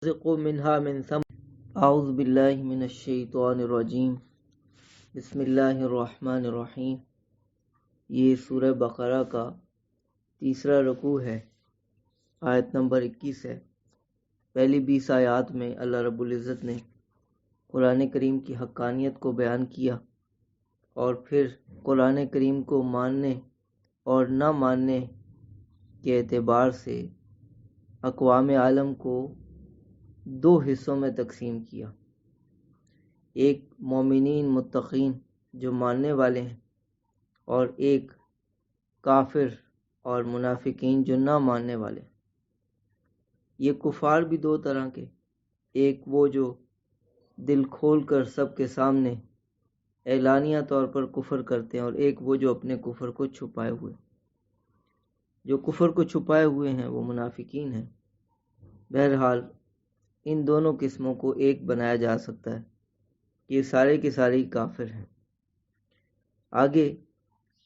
منها من ثم اعوذ باللہ من الشیطان الرجیم بسم اللہ الرحمن الرحیم۔ یہ سورہ بقرہ کا تیسرا رکوع ہے، آیت نمبر 21 ہے۔ پہلی 20 آیات میں اللہ رب العزت نے قرآن کریم کی حقانیت کو بیان کیا اور پھر قرآن کریم کو ماننے اور نہ ماننے کے اعتبار سے اقوام عالم کو دو حصوں میں تقسیم کیا۔ ایک مومنین متقین جو ماننے والے ہیں، اور ایک کافر اور منافقین جو نہ ماننے والے ہیں۔ یہ کفار بھی دو طرح کے، ایک وہ جو دل کھول کر سب کے سامنے اعلانیہ طور پر کفر کرتے ہیں، اور ایک وہ جو اپنے کفر کو چھپائے ہوئے۔ جو کفر کو چھپائے ہوئے ہیں وہ منافقین ہیں۔ بہرحال ان دونوں قسموں کو ایک بنایا جا سکتا ہے کہ یہ سارے کے سارے کافر ہیں۔ آگے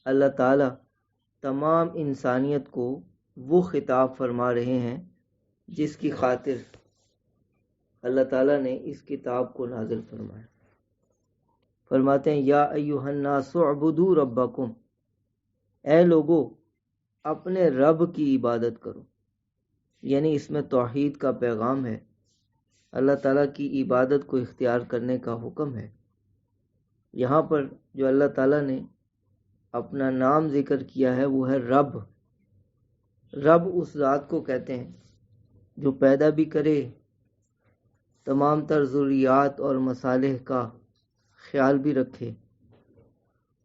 اللہ تعالیٰ تمام انسانیت کو وہ خطاب فرما رہے ہیں جس کی خاطر اللہ تعالیٰ نے اس کتاب کو نازل فرمایا۔ فرماتے ہیں یا ایھا الناس اعبدوا ربکم، اے لوگو اپنے رب کی عبادت کرو، یعنی اس میں توحید کا پیغام ہے۔ اللہ تعالیٰ کی عبادت کو اختیار کرنے کا حکم ہے۔ یہاں پر جو اللہ تعالیٰ نے اپنا نام ذکر کیا ہے وہ ہے رب۔ رب اس ذات کو کہتے ہیں جو پیدا بھی کرے، تمام تر ضروریات اور مصالح کا خیال بھی رکھے،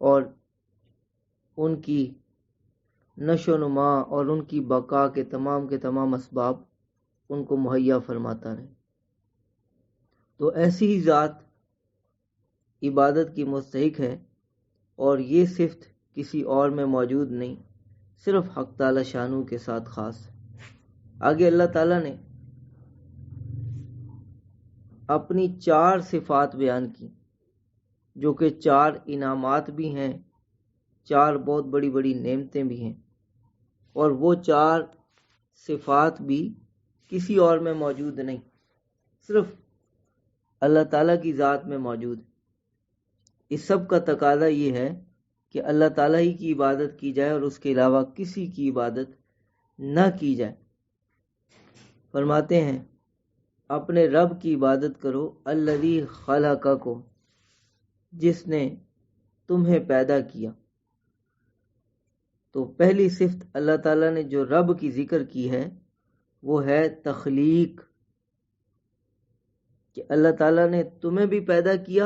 اور ان کی نشو و نما اور ان کی بقا کے تمام اسباب ان کو مہیا فرماتا رہے۔ تو ایسی ہی ذات عبادت کی مستحق ہے، اور یہ صفت کسی اور میں موجود نہیں، صرف حق تعالی شانو کے ساتھ خاص ہے۔ آگے اللہ تعالیٰ نے اپنی 4 صفات بیان کی، جو کہ 4 انعامات بھی ہیں، 4 بہت بڑی بڑی نعمتیں بھی ہیں، اور وہ 4 صفات بھی کسی اور میں موجود نہیں، صرف اللہ تعالیٰ کی ذات میں موجود ہے۔ اس سب کا تقاضا یہ ہے کہ اللہ تعالیٰ ہی کی عبادت کی جائے اور اس کے علاوہ کسی کی عبادت نہ کی جائے۔ فرماتے ہیں اپنے رب کی عبادت کرو، الذی خلقکم، جس نے تمہیں پیدا کیا۔ تو پہلی صفت اللہ تعالیٰ نے جو رب کی ذکر کی ہے وہ ہے تخلیق، کہ اللہ تعالیٰ نے تمہیں بھی پیدا کیا،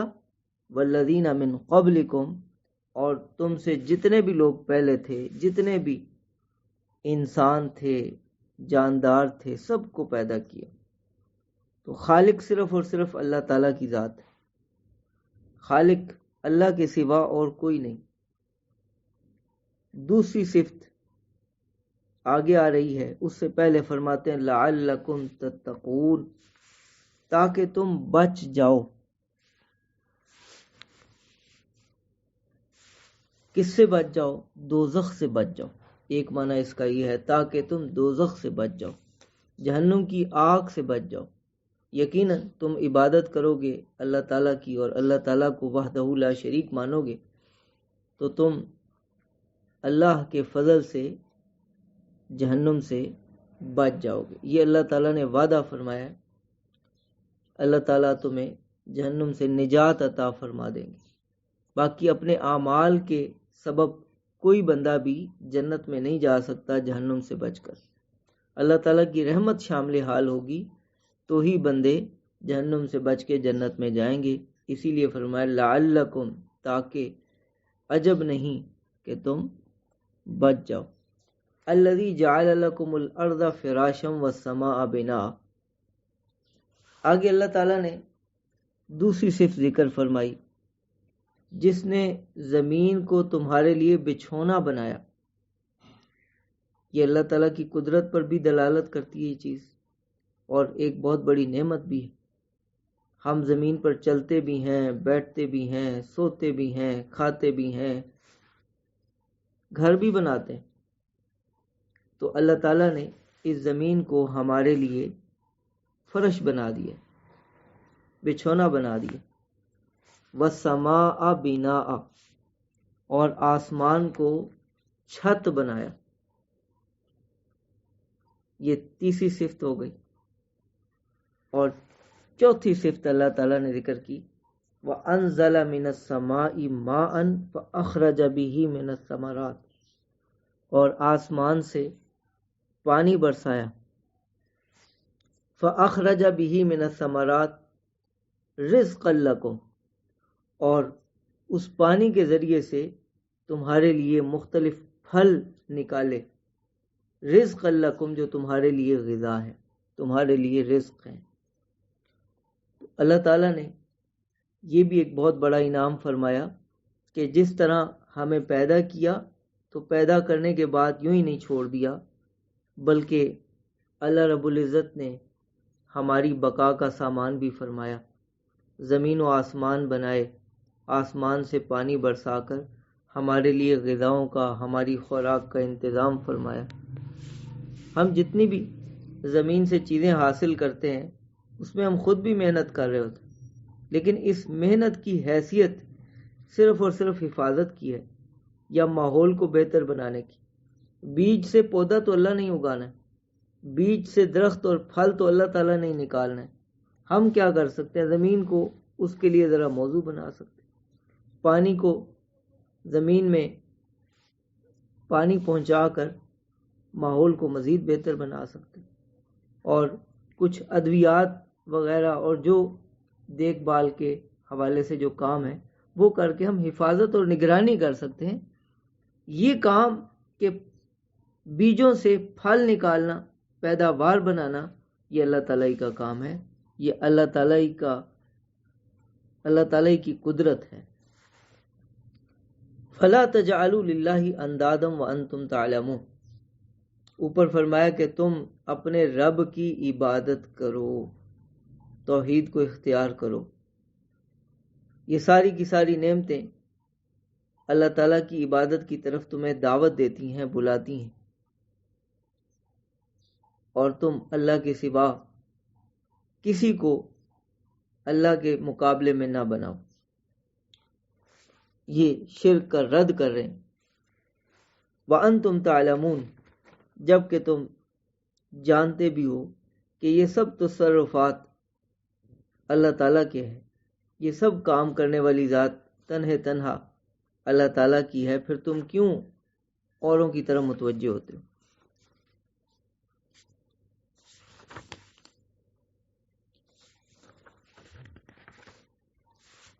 والذین من قبلکم، اور تم سے جتنے بھی لوگ پہلے تھے، جتنے بھی انسان تھے، جاندار تھے، سب کو پیدا کیا۔ تو خالق صرف اور صرف اللہ تعالیٰ کی ذات ہے، خالق اللہ کے سوا اور کوئی نہیں۔ دوسری صفت آگے آ رہی ہے، اس سے پہلے فرماتے ہیں لعلکم تتقون، تاکہ تم بچ جاؤ۔ کس سے بچ جاؤ؟ دوزخ سے بچ جاؤ۔ ایک معنی اس کا یہ ہے تاکہ تم دوزخ سے بچ جاؤ، جہنم کی آگ سے بچ جاؤ۔ یقیناً تم عبادت کرو گے اللہ تعالیٰ کی، اور اللہ تعالیٰ کو وحدہ لا شریک مانو گے، تو تم اللہ کے فضل سے جہنم سے بچ جاؤ گے۔ یہ اللہ تعالیٰ نے وعدہ فرمایا ہے، اللہ تعالیٰ تمہیں جہنم سے نجات عطا فرما دیں گے۔ باقی اپنے اعمال کے سبب کوئی بندہ بھی جنت میں نہیں جا سکتا جہنم سے بچ کر۔ اللہ تعالیٰ کی رحمت شامل حال ہوگی تو ہی بندے جہنم سے بچ کے جنت میں جائیں گے۔ اسی لیے فرمایا لعلکم، تاکہ عجب نہیں کہ تم بچ جاؤ۔ الذی جعل لکم الارض فراشا والسماء بناء۔ آگے اللہ تعالیٰ نے دوسری صفت ذکر فرمائی، جس نے زمین کو تمہارے لیے بچھونا بنایا۔ یہ اللہ تعالیٰ کی قدرت پر بھی دلالت کرتی ہے یہ چیز، اور ایک بہت بڑی نعمت بھی ہے۔ ہم زمین پر چلتے بھی ہیں، بیٹھتے بھی ہیں، سوتے بھی ہیں، کھاتے بھی ہیں، گھر بھی بناتے ہیں۔ تو اللہ تعالیٰ نے اس زمین کو ہمارے لیے فرش بنا دیا، بچھونا بنا دیا۔ وَالسَّمَاءَ بِنَاءً، اور آسمان کو چھت بنایا۔ یہ تیسری صفت ہو گئی۔ اور چوتھی صفت اللہ تعالیٰ نے ذکر کی، وَأَنزَلَ مِنَ السَّمَاءِ مَاءً فَأَخْرَجَ بِهِ مِنَ الثَّمَرَاتِ، اور آسمان سے پانی برسایا۔ فَأَخْرَجَ بِهِ مِنَ الثَّمَرَاتِ رِزْقًا لَكُمْ، اور اس پانی کے ذریعے سے تمہارے لیے مختلف پھل نکالے۔ رزق لکم، جو تمہارے لیے غذا ہے، تمہارے لیے رزق ہے۔ اللہ تعالیٰ نے یہ بھی ایک بہت بڑا انعام فرمایا کہ جس طرح ہمیں پیدا کیا تو پیدا کرنے کے بعد یوں ہی نہیں چھوڑ دیا، بلکہ اللہ رب العزت نے ہماری بقا کا سامان بھی فرمایا۔ زمین و آسمان بنائے، آسمان سے پانی برسا کر ہمارے لیے غذاؤں کا، ہماری خوراک کا انتظام فرمایا۔ ہم جتنی بھی زمین سے چیزیں حاصل کرتے ہیں اس میں ہم خود بھی محنت کر رہے ہوتے ہیں، لیکن اس محنت کی حیثیت صرف اور صرف حفاظت کی ہے یا ماحول کو بہتر بنانے کی۔ بیج سے پودا تو اللہ نہیں اگانا ہے، بیج سے درخت اور پھل تو اللہ تعالیٰ نہیں نکالنا ہے۔ ہم کیا کر سکتے ہیں؟ زمین کو اس کے لیے ذرا موزوں بنا سکتے ہیں، پانی کو زمین میں پانی پہنچا کر ماحول کو مزید بہتر بنا سکتے ہیں، اور کچھ ادویات وغیرہ اور جو دیکھ بھال کے حوالے سے جو کام ہے وہ کر کے ہم حفاظت اور نگرانی کر سکتے ہیں۔ یہ کام کہ بیجوں سے پھل نکالنا، پیداوار بنانا، یہ اللہ تعالیٰ کا کام ہے، یہ اللہ تعالیٰ کی قدرت ہے۔ فَلَا تَجْعَلُوا لِلَّهِ أَنْدَادًا وَأَنْتُمْ تَعْلَمُونَ، اوپر فرمایا کہ تم اپنے رب کی عبادت کرو، توحید کو اختیار کرو۔ یہ ساری کی ساری نعمتیں اللہ تعالیٰ کی عبادت کی طرف تمہیں دعوت دیتی ہیں، بلاتی ہیں، اور تم اللہ کے سوا کسی کو اللہ کے مقابلے میں نہ بناؤ۔ یہ شرک کا رد کر رہے ہیں۔ وَأَنْتُمْ تَعْلَمُونَ، جب کہ تم جانتے بھی ہو کہ یہ سب تصرفات اللہ تعالیٰ کے ہیں، یہ سب کام کرنے والی ذات تنہا اللہ تعالیٰ کی ہے، پھر تم کیوں اوروں کی طرف متوجہ ہوتے ہو؟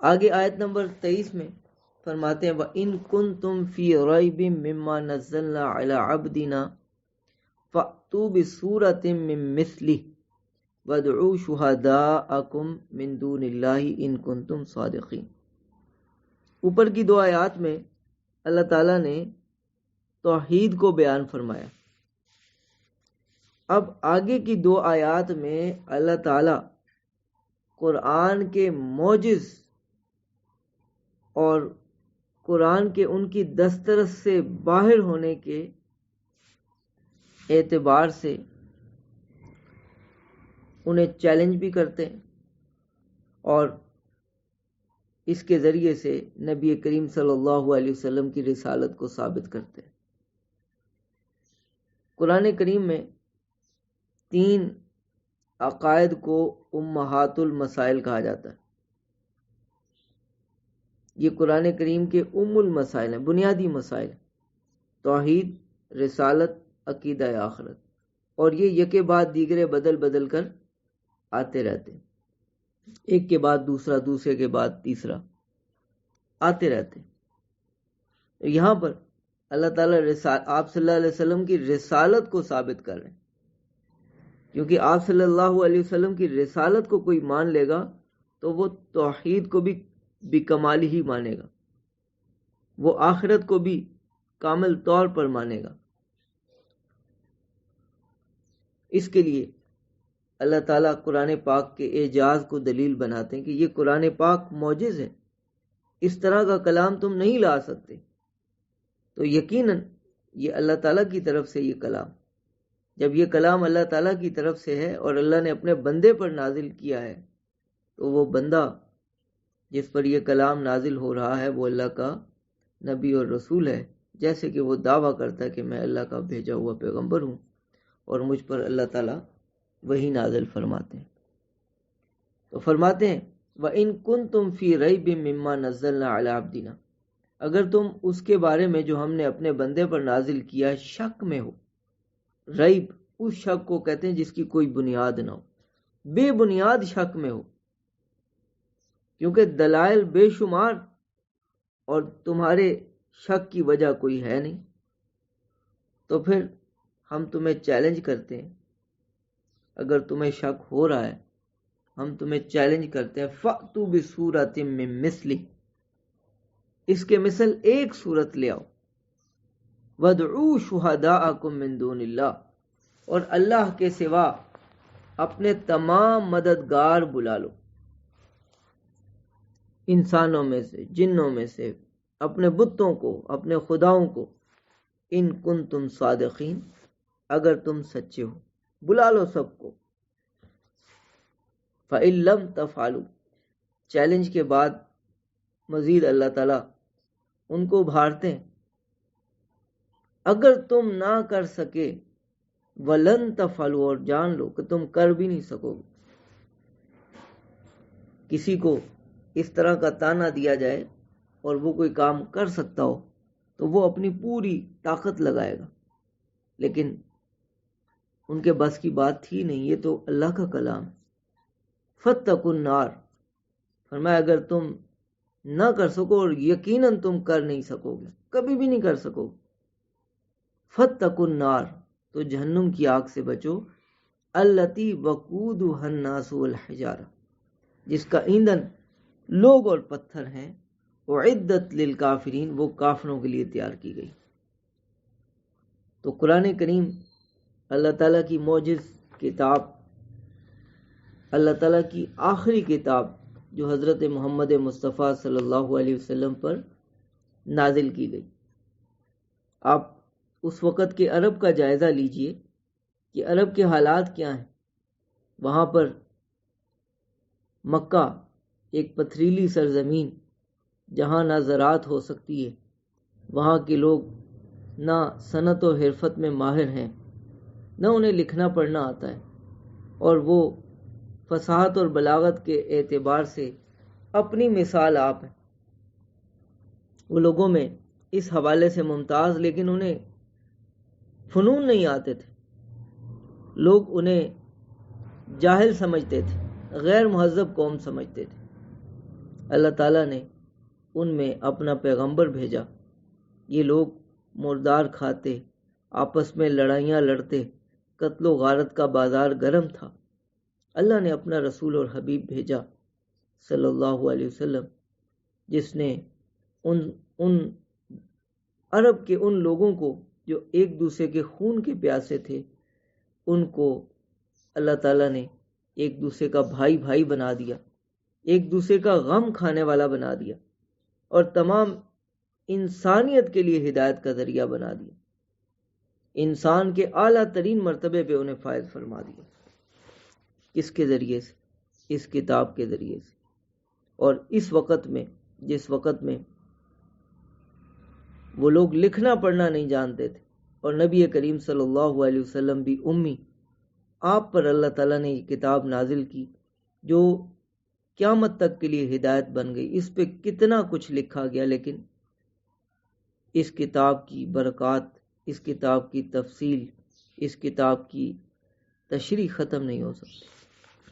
آگے آیت نمبر 23 میں فرماتے ہیں وَإِن كُنتُمْ فِي رَيْبٍ مِّمَّا نَزَّلْنَا عَلَىٰ عَبْدِنَا فَأْتُوا بِسُورَةٍ مِّن مِّثْلِهِ وَادْعُوا شُهَدَاءَكُم مِّن دُونِ اللَّهِ إِن كُنتُمْ صَادِقِينَ۔ اوپر کی دو آیات میں اللہ تعالیٰ نے توحید کو بیان فرمایا۔ اب آگے کی دو آیات میں اللہ تعالیٰ قرآن کے معجز اور قرآن کے ان کی دسترس سے باہر ہونے کے اعتبار سے انہیں چیلنج بھی کرتے ہیں، اور اس کے ذریعے سے نبی کریم صلی اللہ علیہ وسلم کی رسالت کو ثابت کرتے ہیں۔ قرآن کریم میں 3 عقائد کو امہات المسائل کہا جاتا ہے۔ یہ قرآن کریم کے المسائل ہیں، بنیادی مسائل، توحید، رسالت، عقیدہ آخرت، اور یہ یکے بعد دیگرے بدل بدل کر آتے رہتے ہیں، ایک کے بعد دوسرا، دوسرے کے بعد تیسرا آتے رہتے ہیں۔ یہاں پر اللہ تعالیٰ آپ صلی اللہ علیہ وسلم کی رسالت کو ثابت کر رہے ہیں، کیونکہ آپ صلی اللہ علیہ وسلم کی رسالت کو کوئی مان لے گا تو وہ توحید کو بھی بکمال ہی مانے گا، وہ آخرت کو بھی کامل طور پر مانے گا۔ اس کے لیے اللہ تعالیٰ قرآن پاک کے اعجاز کو دلیل بناتے ہیں کہ یہ قرآن پاک معجز ہے، اس طرح کا کلام تم نہیں لا سکتے، تو یقیناً یہ اللہ تعالیٰ کی طرف سے یہ کلام، جب یہ کلام اللہ تعالیٰ کی طرف سے ہے اور اللہ نے اپنے بندے پر نازل کیا ہے تو وہ بندہ جس پر یہ کلام نازل ہو رہا ہے وہ اللہ کا نبی اور رسول ہے، جیسے کہ وہ دعویٰ کرتا ہے کہ میں اللہ کا بھیجا ہوا پیغمبر ہوں اور مجھ پر اللہ تعالیٰ وہی نازل فرماتے ہیں۔ تو فرماتے ہیں وَإِن كُنتُمْ فِي رَيْبٍ مِّمَّا نَزَّلْنَا عَلَىٰ عَبْدِنَا، اگر تم اس کے بارے میں جو ہم نے اپنے بندے پر نازل کیا شک میں ہو۔ ریب اس شک کو کہتے ہیں جس کی کوئی بنیاد نہ ہو، بے بنیاد شک میں ہو، کیونکہ دلائل بے شمار اور تمہارے شک کی وجہ کوئی ہے نہیں، تو پھر ہم تمہیں چیلنج کرتے ہیں، اگر تمہیں شک ہو رہا ہے ہم تمہیں چیلنج کرتے ہیں فَأْتُوا بِسُورَةٍ مِّن مِّثْلِهِ، اس کے مثل ایک صورت لے آؤ، وَادْعُوا شُهَدَاءَكُم مِّن دُونِ اللَّهِ، اور اللہ کے سوا اپنے تمام مددگار بلا لو، انسانوں میں سے، جنوں میں سے، اپنے بتوں کو، اپنے خداؤں کو، ان کنتم صادقین، اگر تم سچے ہو بلا لو سب کو۔ فَإِن لَّمْ تَفْعَلُوا، چیلنج کے بعد مزید اللہ تعالیٰ ان کو ابھارتے ہیں، اگر تم نہ کر سکے وَلَن تَفْعَلُوا، اور جان لو کہ تم کر بھی نہیں سکو گے۔ کسی کو اس طرح کا تانا دیا جائے اور وہ کوئی کام کر سکتا ہو تو وہ اپنی پوری طاقت لگائے گا، لیکن ان کے بس کی بات تھی نہیں، یہ تو اللہ کا کلام ہے۔ فَاتَّقُوا النَّارَ، فرمایا اگر تم نہ کر سکو اور یقیناً تم کر نہیں سکو گے، کبھی بھی نہیں کر سکو، فَاتَّقُوا النَّارَ، تو جہنم کی آگ سے بچو، الَّتِي وَقُودُهَا النَّاسُ وَالْحِجَارَةُ، جس کا ایندھن لوگ اور پتھر ہیں، اعدت للکافرین، وہ کافروں کے لیے تیار کی گئی۔ تو قرآن کریم اللہ تعالیٰ کی معجز کتاب، اللہ تعالیٰ کی آخری کتاب جو حضرت محمد مصطفیٰ صلی اللہ علیہ وسلم پر نازل کی گئی۔ آپ اس وقت کے عرب کا جائزہ لیجئے کہ عرب کے حالات کیا ہیں۔ وہاں پر مکہ ایک پتھریلی سرزمین جہاں نہ زراعت ہو سکتی ہے، وہاں کے لوگ نہ صنعت و حرفت میں ماہر ہیں، نہ انہیں لکھنا پڑھنا آتا ہے، اور وہ فصاحت اور بلاغت کے اعتبار سے اپنی مثال آپ ہیں۔ وہ لوگوں میں اس حوالے سے ممتاز، لیکن انہیں فنون نہیں آتے تھے، لوگ انہیں جاہل سمجھتے تھے، غیر مہذب قوم سمجھتے تھے۔ اللہ تعالیٰ نے ان میں اپنا پیغمبر بھیجا، یہ لوگ مردار کھاتے، آپس میں لڑائیاں لڑتے، قتل و غارت کا بازار گرم تھا۔ اللہ نے اپنا رسول اور حبیب بھیجا صلی اللہ علیہ وسلم، جس نے ان عرب کے ان لوگوں کو جو ایک دوسرے کے خون کے پیاسے تھے، ان کو اللہ تعالیٰ نے ایک دوسرے کا بھائی بھائی بنا دیا، ایک دوسرے کا غم کھانے والا بنا دیا، اور تمام انسانیت کے لیے ہدایت کا ذریعہ بنا دیا، انسان کے اعلیٰ ترین مرتبے پہ انہیں فائز فرما دیا۔ کس کے ذریعے سے؟ اس کتاب کے ذریعے سے۔ اور اس وقت میں، جس وقت میں وہ لوگ لکھنا پڑھنا نہیں جانتے تھے اور نبی کریم صلی اللہ علیہ وسلم بھی امی، آپ پر اللہ تعالیٰ نے یہ کتاب نازل کی جو قیامت تک کے لیے ہدایت بن گئی۔ اس پہ کتنا کچھ لکھا گیا، لیکن اس کتاب کی برکات، اس کتاب کی تفصیل، اس کتاب کی تشریح ختم نہیں ہو سکتی،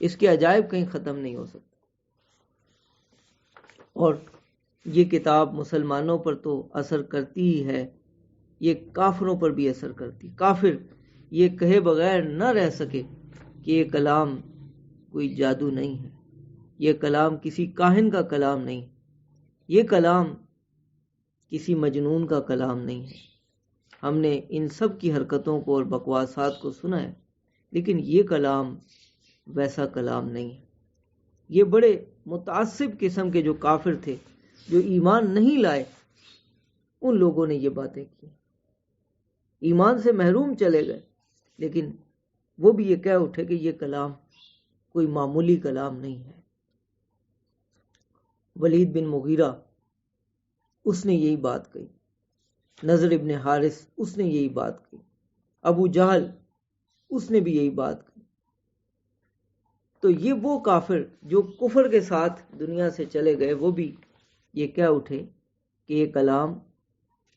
اس کے عجائب کہیں ختم نہیں ہو سکتے۔ اور یہ کتاب مسلمانوں پر تو اثر کرتی ہی ہے، یہ کافروں پر بھی اثر کرتی۔ کافر یہ کہے بغیر نہ رہ سکے کہ یہ کلام کوئی جادو نہیں ہے، یہ کلام کسی کاہن کا کلام نہیں، یہ کلام کسی مجنون کا کلام نہیں ہے۔ ہم نے ان سب کی حرکتوں کو اور بکواسات کو سنا ہے، لیکن یہ کلام ویسا کلام نہیں ہے۔ یہ بڑے متعصب قسم کے جو کافر تھے، جو ایمان نہیں لائے، ان لوگوں نے یہ باتیں کی، ایمان سے محروم چلے گئے، لیکن وہ بھی یہ کہہ اٹھے کہ یہ کلام کوئی معمولی کلام نہیں ہے۔ ولید بن مغیرہ اس نے یہی بات کہی، نضر ابن حارث اس نے یہی بات کہی، ابو جہل اس نے بھی یہی بات کہی۔ تو یہ وہ کافر جو کفر کے ساتھ دنیا سے چلے گئے، وہ بھی یہ کہہ اٹھے کہ یہ کلام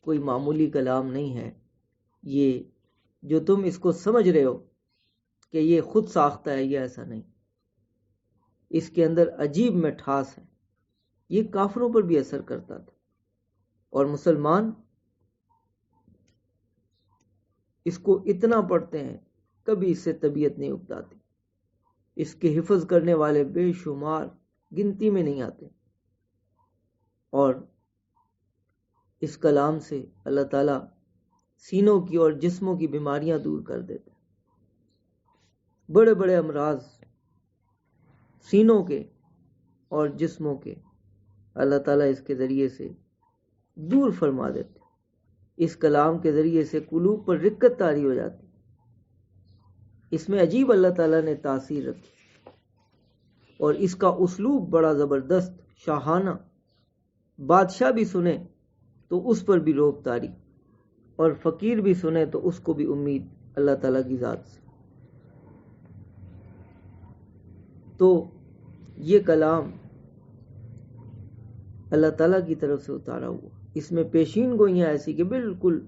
کوئی معمولی کلام نہیں ہے، یہ جو تم اس کو سمجھ رہے ہو کہ یہ خود ساختہ ہے، یہ ایسا نہیں، اس کے اندر عجیب مٹھاس ہے۔ یہ کافروں پر بھی اثر کرتا تھا، اور مسلمان اس کو اتنا پڑھتے ہیں کبھی اس سے طبیعت نہیں اگتاتی۔ اس کے حفظ کرنے والے بے شمار، گنتی میں نہیں آتے، اور اس کلام سے اللہ تعالیٰ سینوں کی اور جسموں کی بیماریاں دور کر دیتے ہیں۔ بڑے بڑے امراض سینوں کے اور جسموں کے اللہ تعالیٰ اس کے ذریعے سے دور فرما دیتے۔ اس کلام کے ذریعے سے قلوب پر رقت طاری ہو جاتی، اس میں عجیب اللہ تعالیٰ نے تاثیر رکھی، اور اس کا اسلوب بڑا زبردست شاہانہ، بادشاہ بھی سنے تو اس پر بھی روب طاری، اور فقیر بھی سنے تو اس کو بھی امید اللہ تعالیٰ کی ذات سے۔ تو یہ کلام اللہ تعالیٰ کی طرف سے اتارا ہوا، اس میں پیشین گوئیاں ایسی کہ بالکل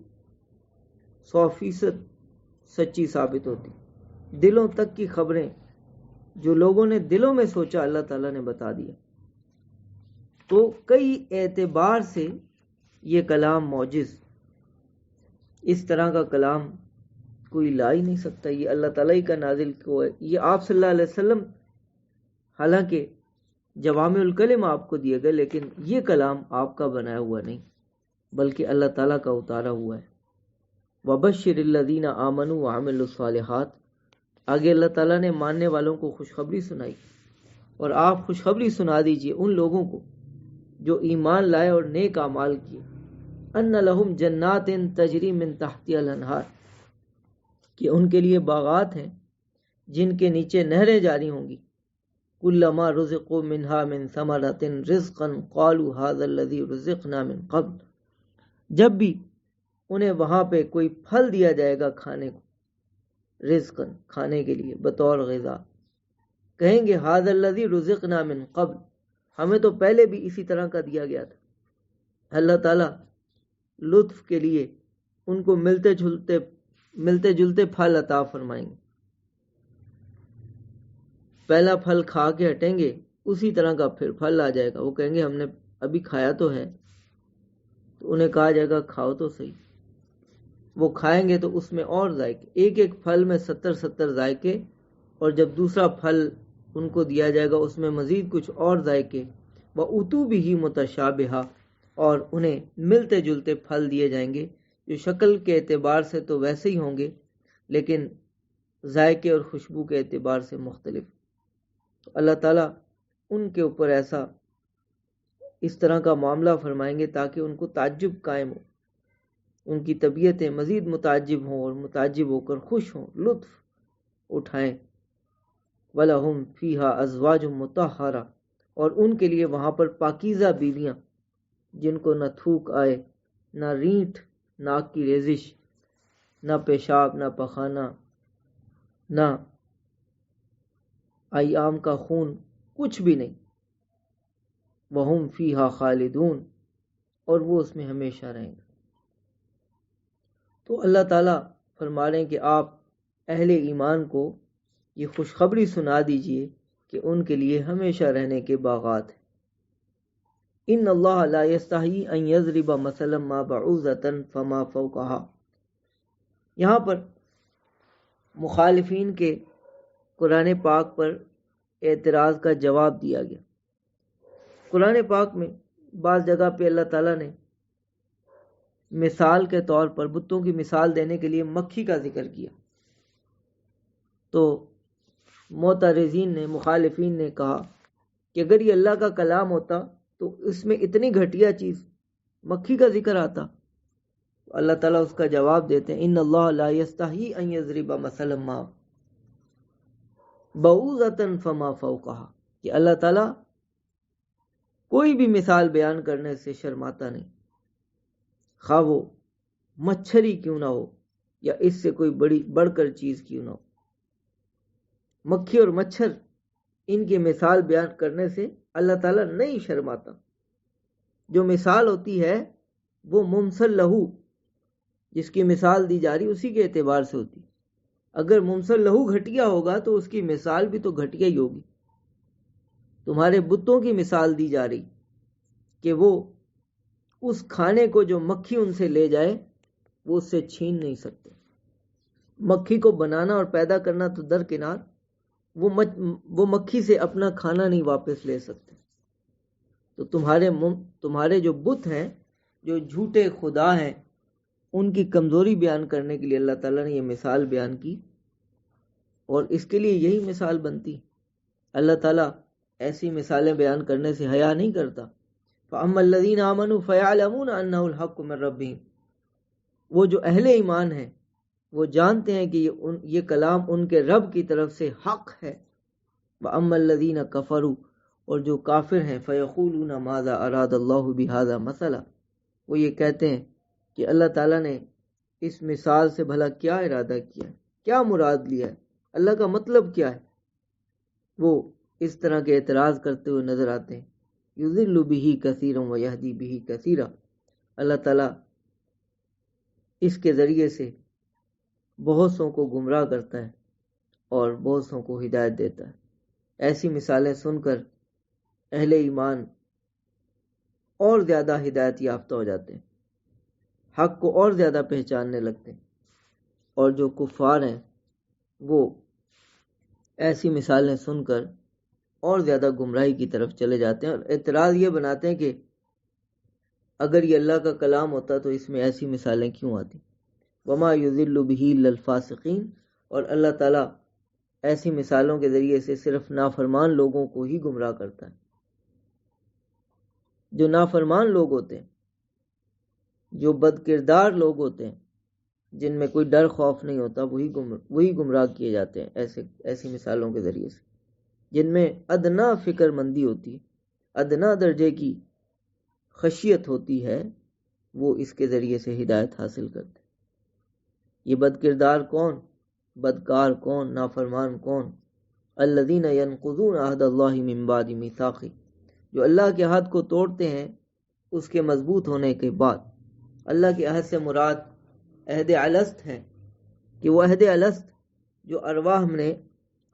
100% سچی ثابت ہوتی، دلوں تک کی خبریں جو لوگوں نے دلوں میں سوچا اللہ تعالیٰ نے بتا دیا۔ تو کئی اعتبار سے یہ کلام معجز، اس طرح کا کلام کوئی لا ہی نہیں سکتا، یہ اللہ تعالیٰ ہی کا نازل کو ہے۔ یہ آپ صلی اللہ علیہ وسلم، حالانکہ جوامع الکلم آپ کو دیے گئے، لیکن یہ کلام آپ کا بنایا ہوا نہیں، بلکہ اللہ تعالیٰ کا اتارا ہوا ہے۔ وَبَشِّرِ الَّذِينَ آمَنُوا وَعَمِلُوا الصَّالِحَاتِ، آگے اللہ تعالیٰ نے ماننے والوں کو خوشخبری سنائی، اور آپ خوشخبری سنا دیجئے ان لوگوں کو جو ایمان لائے اور نیک اعمال کیے، ان لہم جنات تجری من تحتها الانہار، کہ ان کے لیے باغات ہیں جن کے نیچے نہریں جاری ہوں گی، کلما رزقوا منها من ثمرۃ رزقا قالوا هذا الذی رزقنا من قبل، جب بھی انہیں وہاں پہ کوئی پھل دیا جائے گا کھانے کو، رزقا کھانے کے لیے بطور غذا، کہیں گے هذا الذی رزقنا من قبل، ہمیں تو پہلے بھی اسی طرح کا دیا گیا تھا۔ اللہ تعالیٰ لطف کے لیے ان کو ملتے جلتے پھل عطا فرمائیں گے، پہلا پھل کھا کے ہٹیں گے، اسی طرح کا پھر پھل آ جائے گا، وہ کہیں گے ہم نے ابھی کھایا تو ہے، تو انہیں کہا جائے گا کھاؤ تو صحیح، وہ کھائیں گے تو اس میں اور ذائقے، ایک ایک پھل میں 70 ذائقے، اور جب دوسرا پھل ان کو دیا جائے گا اس میں مزید کچھ اور ذائقے، وَأُتُوا بِهِ مُتَشَابِهًا، اور انہیں ملتے جلتے پھل دیے جائیں گے جو شکل کے اعتبار سے تو ویسے ہی ہوں گے لیکن ذائقے اور خوشبو کے اعتبار سے مختلف۔ تو اللہ تعالیٰ ان کے اوپر ایسا اس طرح کا معاملہ فرمائیں گے تاکہ ان کو تعجب قائم ہو، ان کی طبیعتیں مزید متعجب ہوں اور متعجب ہو کر خوش ہوں، لطف اٹھائیں۔ وَلَهُمْ فِيهَا أَزْوَاجٌ مُطَهَّرَةٌ، اور ان کے لیے وہاں پر پاکیزہ بیویاں جن کو نہ تھوک آئے، نہ رینٹ، ناک کی ریزش، نہ پیشاب، نہ پخانہ، نہ ایام کا خون، کچھ بھی نہیں۔ وَهُمْ فِيهَا خَالِدُونَ، اور وہ اس میں ہمیشہ رہیں گے۔ تو اللہ تعالیٰ فرما رہے ہیں کہ آپ اہل ایمان کو یہ خوشخبری سنا دیجئے کہ ان کے لیے ہمیشہ رہنے کے باغات ہیں۔ ان اللہ لا یستحیی ان یضرب مثلا ما بعوضۃ فما فوقها، یہاں پر مخالفین کے قرآن پاک پر اعتراض کا جواب دیا گیا۔ قرآن پاک میں بعض جگہ پہ اللہ تعالیٰ نے مثال کے طور پر بتوں کی مثال دینے کے لیے مکھی کا ذکر کیا، تو معترضین نے، مخالفین نے کہا کہ اگر یہ اللہ کا کلام ہوتا تو اس میں اتنی گھٹیا چیز مکھی کا ذکر آتا، اللہ تعالیٰ اس کا جواب دیتے ہیں ان اللہ لا یستحی ان یضرب مثلا ما بعوضۃ فما فوقها، کہ اللہ تعالیٰ کوئی بھی مثال بیان کرنے سے شرماتا نہیں، خواہ وہ مچھر ہی کیوں نہ ہو یا اس سے کوئی بڑھ کر چیز کیوں نہ ہو۔ مکھی اور مچھر ان کی مثال بیان کرنے سے اللہ تعالیٰ نہیں شرماتا۔ جو مثال ہوتی ہے وہ ممثل لہو، جس کی مثال دی جا رہی اسی کے اعتبار سے ہوتی۔ اگر ممثل لہو گھٹیا ہوگا تو اس کی مثال بھی تو گھٹیا ہی ہوگی۔ تمہارے بتوں کی مثال دی جا رہی کہ وہ اس کھانے کو جو مکھی ان سے لے جائے وہ اس سے چھین نہیں سکتے۔ مکھی کو بنانا اور پیدا کرنا تو درکنار، وہ مکھی سے اپنا کھانا نہیں واپس لے سکتے۔ تو تمہارے جو بت ہیں، جو جھوٹے خدا ہیں، ان کی کمزوری بیان کرنے کے لیے اللہ تعالیٰ نے یہ مثال بیان کی، اور اس کے لیے یہی مثال بنتی۔ اللہ تعالیٰ ایسی مثالیں بیان کرنے سے حیا نہیں کرتا۔ فَأَمَّا الَّذِينَ آمَنُوا فَيَعْلَمُونَ أَنَّهُ الْحَقُّ مِنْ رَبِّهِمْ، وہ جو اہل ایمان ہیں وہ جانتے ہیں کہ یہ کلام ان کے رب کی طرف سے حق ہے۔ وَأَمَّا الَّذِينَ كَفَرُوا، اور جو کافر ہیں فَيَقُولُونَ مَاذَا أَرَادَ اللَّهُ بِهَذَا مَثَلًا، وہ یہ کہتے ہیں کہ اللہ تعالیٰ نے اس مثال سے بھلا کیا ارادہ کیا ہے، کیا مراد لیا ہے، اللہ کا مطلب کیا ہے۔ وہ اس طرح کے اعتراض کرتے ہوئے نظر آتے ہیں۔ یضل بہ کثیرا ویہدی بہ کثیرا، اللہ تعالیٰ اس کے ذریعے سے بہت سوں کو گمراہ کرتا ہے اور بہت سوں کو ہدایت دیتا ہے۔ ایسی مثالیں سن کر اہل ایمان اور زیادہ ہدایت یافتہ ہو جاتے ہیں، حق کو اور زیادہ پہچاننے لگتے ہیں، اور جو کفار ہیں وہ ایسی مثالیں سن کر اور زیادہ گمراہی کی طرف چلے جاتے ہیں، اور اعتراض یہ بناتے ہیں کہ اگر یہ اللہ کا کلام ہوتا تو اس میں ایسی مثالیں کیوں آتی۔ وما یضل بہ الا الفاسقین، اور اللہ تعالیٰ ایسی مثالوں کے ذریعے سے صرف نافرمان لوگوں کو ہی گمراہ کرتا ہے۔ جو نافرمان لوگ ہوتے ہیں، جو بد کردار لوگ ہوتے ہیں، جن میں کوئی ڈر خوف نہیں ہوتا، وہی گمراہ کیے جاتے ہیں ایسی مثالوں کے ذریعے سے۔ جن میں ادنا فکر مندی ہوتی ہے، ادنا درجے کی خشیت ہوتی ہے، وہ اس کے ذریعے سے ہدایت حاصل کرتے ہیں۔ یہ بد کردار کون، بدکار کون، نافرمان کون؟ الذین ینقضون عہد اللہ من بعد میثاقہ، جو اللہ کے عہد کو توڑتے ہیں اس کے مضبوط ہونے کے بعد۔ اللہ کے عہد سے مراد عہد الست ہے، کہ وہ عہد الست جو ارواح نے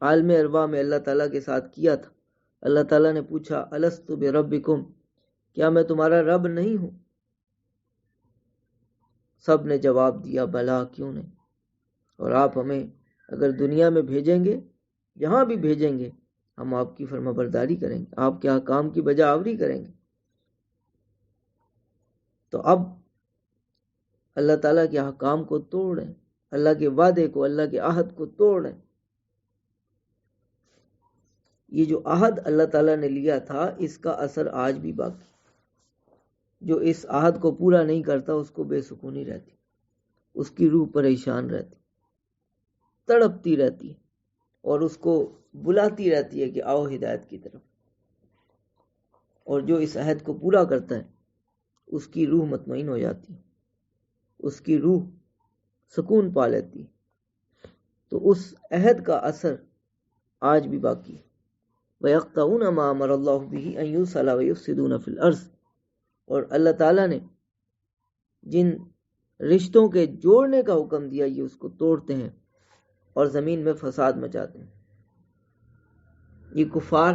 عالم ارواح میں اللہ تعالیٰ کے ساتھ کیا تھا۔ اللہ تعالیٰ نے پوچھا الست بربکم، کیا میں تمہارا رب نہیں ہوں؟ سب نے جواب دیا بلا، کیوں نہیں۔ اور آپ ہمیں اگر دنیا میں بھیجیں گے، جہاں بھی بھیجیں گے، ہم آپ کی فرما برداری کریں گے، آپ کے احکام کی بجا آوری کریں گے۔ تو اب اللہ تعالیٰ کے احکام کو توڑ رہے ہیں، اللہ کے وعدے کو، اللہ کے عہد کو توڑ رہے ہیں۔ یہ جو عہد اللہ تعالیٰ نے لیا تھا اس کا اثر آج بھی باقی۔ جو اس عہد کو پورا نہیں کرتا اس کو بے سکونی رہتی، اس کی روح پریشان رہتی، تڑپتی رہتی ہے، اور اس کو بلاتی رہتی ہے کہ آؤ ہدایت کی طرف۔ اور جو اس عہد کو پورا کرتا ہے اس کی روح مطمئن ہو جاتی ہے، اس کی روح سکون پا لیتی ہے۔ تو اس عہد کا اثر آج بھی باقی ہے۔ وَيَقْطَعُونَ مَا أَمَرَ اللَّهُ بِهِ أَن يُوصَلَ وَيُفْسِدُونَ فِي الْأَرْضِ، اور اللہ تعالیٰ نے جن رشتوں کے جوڑنے کا حکم دیا یہ اس کو توڑتے ہیں اور زمین میں فساد مچاتے ہیں۔ یہ کفار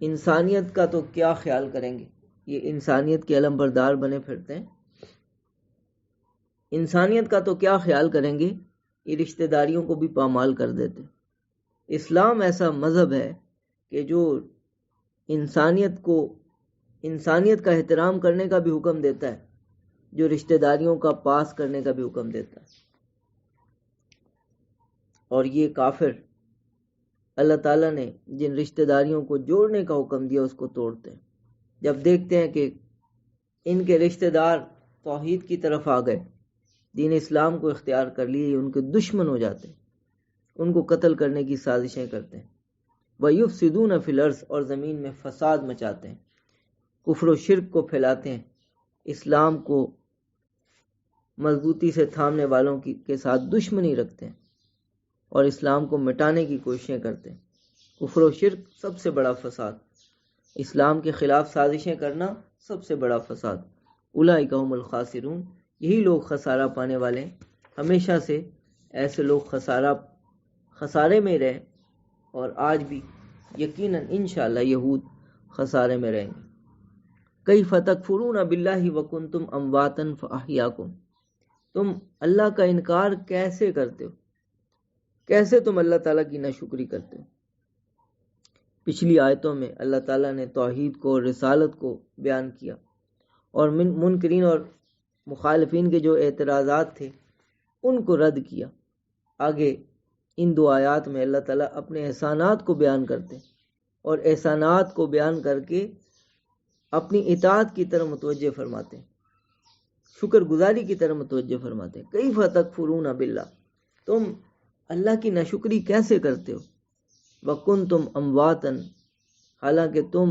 انسانیت کا تو کیا خیال کریں گے، یہ انسانیت کے علم بردار بنے پھرتے ہیں۔ انسانیت کا تو کیا خیال کریں گے، یہ رشتہ داریوں کو بھی پامال کر دیتے۔ اسلام ایسا مذہب ہے کہ جو انسانیت کا احترام کرنے کا بھی حکم دیتا ہے، جو رشتہ داریوں کا پاس کرنے کا بھی حکم دیتا ہے۔ اور یہ کافر اللہ تعالیٰ نے جن رشتہ داریوں کو جوڑنے کا حکم دیا اس کو توڑتے ہیں۔ جب دیکھتے ہیں کہ ان کے رشتہ دار توحید کی طرف آ گئے، دین اسلام کو اختیار کر لیے، یہ ان کے دشمن ہو جاتے ہیں، ان کو قتل کرنے کی سازشیں کرتے ہیں۔ وَيُفْسِدُونَ فِي الْأَرْضِ، اور زمین میں فساد مچاتے ہیں، کفر و شرک کو پھیلاتے ہیں، اسلام کو مضبوطی سے تھامنے والوں کے ساتھ دشمنی رکھتے ہیں اور اسلام کو مٹانے کی کوششیں کرتے ہیں۔ کفر و شرک سب سے بڑا فساد، اسلام کے خلاف سازشیں کرنا سب سے بڑا فساد۔ اولئک ھم الخاسرون، یہی لوگ خسارہ پانے والے ہیں۔ ہمیشہ سے ایسے لوگ خسارے میں رہے اور آج بھی یقیناً انشاءاللہ یہود خسارے میں رہیں گے۔ کیف تکفرون باللہ وکنتم امواتا فاحیاکم، تم اللہ کا انکار کیسے کرتے ہو، کیسے تم اللہ تعالیٰ کی ناشکری کرتے ہو۔ پچھلی آیتوں میں اللہ تعالیٰ نے توحید کو اور رسالت کو بیان کیا اور منکرین اور مخالفین کے جو اعتراضات تھے ان کو رد کیا۔ آگے ان دو آیات میں اللہ تعالیٰ اپنے احسانات کو بیان کرتے ہیں اور احسانات کو بیان کر کے اپنی اطاعت کی طرف متوجہ فرماتے ہیں، شکر گزاری کی طرف متوجہ فرماتے ہیں۔ کیف تکفرون باللہ، تم اللہ کی ناشکری کیسے کرتے ہو، وکنتم امواتا، حالانکہ تم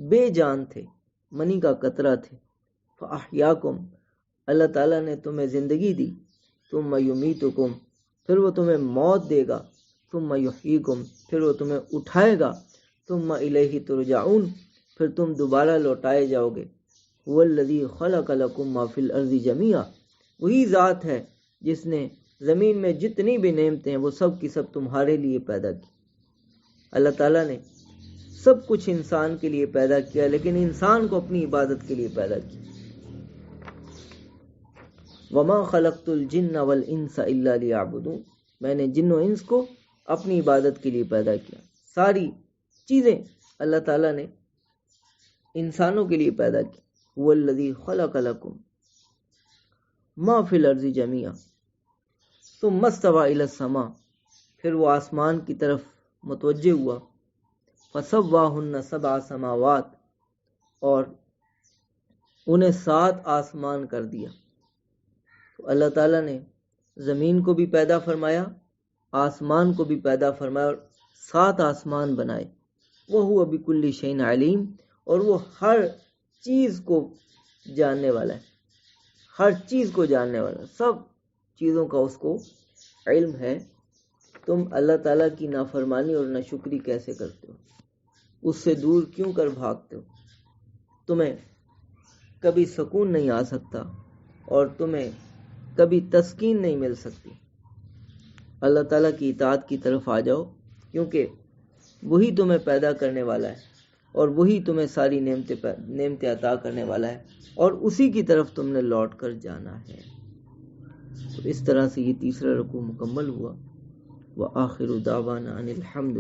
بے جان تھے، منی کا قطرہ تھے، فاحیاکم، اللہ تعالیٰ نے تمہیں زندگی دی، ثم یمیتکم، پھر وہ تمہیں موت دے گا، ثم یحییکم، پھر وہ تمہیں اٹھائے گا، ثم الیہ ترجعون، پھر تم دوبارہ لوٹائے جاؤ گے۔ هو الذی خلق لکم ما فی الارض جمیعا، وہی ذات ہے جس نے زمین میں جتنی بھی نعمتیں ہیں وہ سب کی سب تمہارے لیے پیدا کی۔ اللہ تعالیٰ نے سب کچھ انسان کے لیے پیدا کیا، لیکن انسان کو اپنی عبادت کے لیے پیدا کیا۔ وما خلقت الجن والانس الا لیعبدون، میں نے جن و انس کو اپنی عبادت کے لیے پیدا کیا۔ ساری چیزیں اللہ تعالیٰ نے انسانوں کے لیے پیدا کی۔ هو الذی خلق لکم ما فی الارض جمیعا ثم استوى الی السماء، پھر وہ آسمان کی طرف متوجہ ہوا، فسواہن سبع سماوات، اور انہیں 7 آسمان کر دیا۔ تو اللہ تعالیٰ نے زمین کو بھی پیدا فرمایا، آسمان کو بھی پیدا فرمایا اور 7 آسمان بنائے۔ وَهُوَ بِكُلِّ شَيْءٍ عَلِيمٌ، اور وہ ہر چیز کو جاننے والا ہے، ہر چیز کو جاننے والا، سب چیزوں کا اس کو علم ہے۔ تم اللہ تعالیٰ کی نافرمانی اور ناشکری کیسے کرتے ہو، اس سے دور کیوں کر بھاگتے ہو؟ تمہیں کبھی سکون نہیں آ سکتا اور تمہیں کبھی تسکین نہیں مل سکتی۔ اللہ تعالیٰ کی اطاعت کی طرف آ جاؤ، کیونکہ وہی تمہیں پیدا کرنے والا ہے اور وہی تمہیں ساری نعمتیں عطا کرنے والا ہے، اور اسی کی طرف تم نے لوٹ کر جانا ہے۔ تو اس طرح سے یہ تیسرا رکوع مکمل ہوا۔ وآخر دعوانا ان الحمد